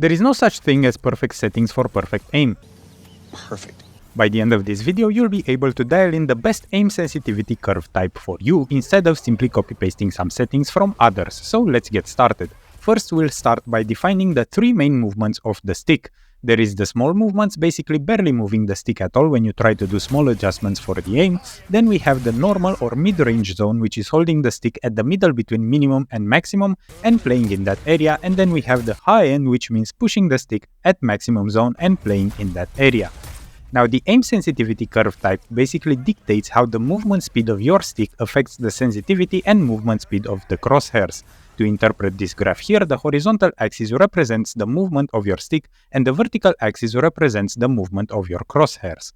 There is no such thing as perfect settings for perfect aim. Perfect. By the end of this video, you'll be able to dial in the best aim sensitivity curve type for you instead of simply copy-pasting some settings from others. So let's get started. First, we'll start by defining the three main movements of the stick. There is the small movements, basically barely moving the stick at all when you try to do small adjustments for the aim. Then we have the normal or mid-range zone, which is holding the stick at the middle between minimum and maximum and playing in that area. And then we have the high end, which means pushing the stick at maximum zone and playing in that area. Now, the aim sensitivity curve type basically dictates how the movement speed of your stick affects the sensitivity and movement speed of the crosshairs. To interpret this graph here, the horizontal axis represents the movement of your stick and the vertical axis represents the movement of your crosshairs.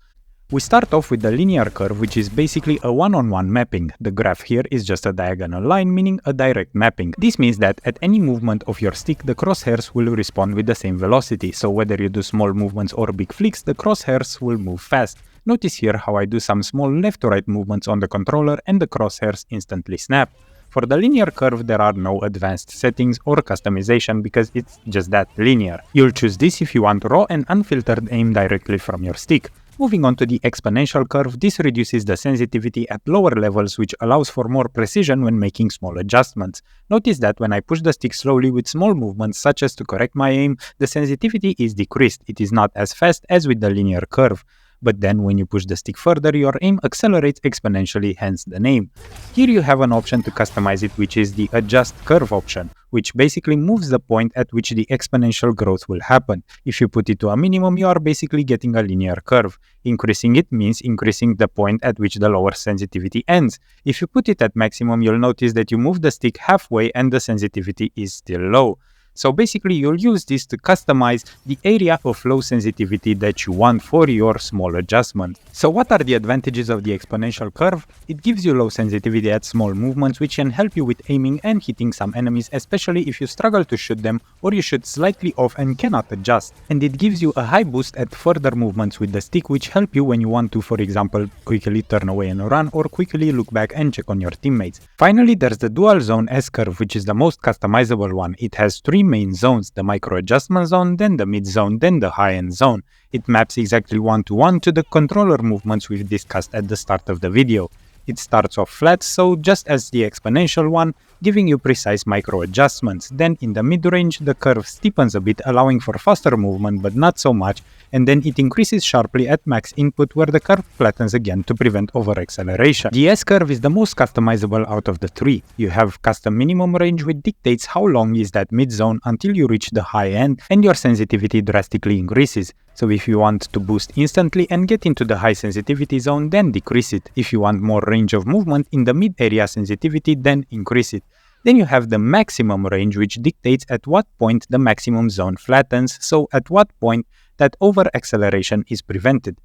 We start off with the linear curve, which is basically a one-on-one mapping. The graph here is just a diagonal line, meaning a direct mapping. This means that at any movement of your stick, the crosshairs will respond with the same velocity, so whether you do small movements or big flicks, the crosshairs will move fast. Notice here how I do some small left to right movements on the controller and the crosshairs instantly snap. For the linear curve, there are no advanced settings or customization because it's just that linear. You'll choose this if you want raw and unfiltered aim directly from your stick. Moving on to the exponential curve, this reduces the sensitivity at lower levels, which allows for more precision when making small adjustments. Notice that when I push the stick slowly with small movements such as to correct my aim, the sensitivity is decreased. It is not as fast as with the linear curve. But then when you push the stick further, your aim accelerates exponentially, hence the name. Here you have an option to customize it, which is the adjust curve option, which basically moves the point at which the exponential growth will happen. If you put it to a minimum, you are basically getting a linear curve. Increasing it means increasing the point at which the lower sensitivity ends. If you put it at maximum, you'll notice that you move the stick halfway and the sensitivity is still low. So basically, you'll use this to customize the area of low sensitivity that you want for your small adjustment. So what are the advantages of the exponential curve? It gives you low sensitivity at small movements, which can help you with aiming and hitting some enemies, especially if you struggle to shoot them or you shoot slightly off and cannot adjust. And it gives you a high boost at further movements with the stick, which help you when you want to, for example, quickly turn away and run or quickly look back and check on your teammates. Finally, there's the dual zone S curve, which is the most customizable one. It has three main zones, the micro adjustment zone, then the mid zone, then the high end zone. It maps exactly one-to-one to the controller movements we've discussed at the start of the video. It starts off flat, so just as the exponential one, giving you precise micro adjustments. Then in the mid-range, the curve steepens a bit, allowing for faster movement, but not so much, and then it increases sharply at max input, where the curve flattens again to prevent over-acceleration. The S-curve is the most customizable out of the three. You have custom minimum range, which dictates how long is that mid-zone until you reach the high end, and your sensitivity drastically increases. So if you want to boost instantly and get into the high sensitivity zone, then decrease it. If you want more range of movement in the mid-area sensitivity, then increase it. Then you have the maximum range, which dictates at what point the maximum zone flattens, so at what point that over-acceleration is prevented.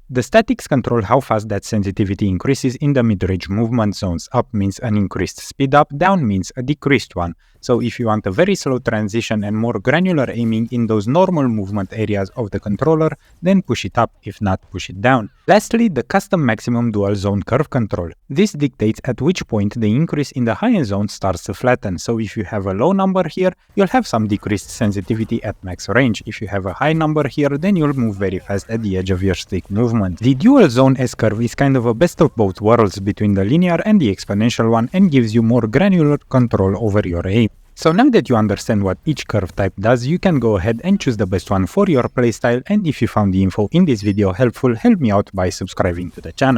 The statics control how fast that sensitivity increases in the mid-range movement zones. Up means an increased speed up, down means a decreased one. So if you want a very slow transition and more granular aiming in those normal movement areas of the controller, then push it up, if not push it down. Lastly, the custom maximum dual zone curve control. This dictates at which point the increase in the high-end zone starts to flatten. So if you have a low number here, you'll have some decreased sensitivity at max range. If you have a high number here, then you'll move very fast at the edge of your stick movement. The dual zone S-curve is kind of a best of both worlds between the linear and the exponential one and gives you more granular control over your aim. So now that you understand what each curve type does, you can go ahead and choose the best one for your playstyle, and if you found the info in this video helpful, help me out by subscribing to the channel.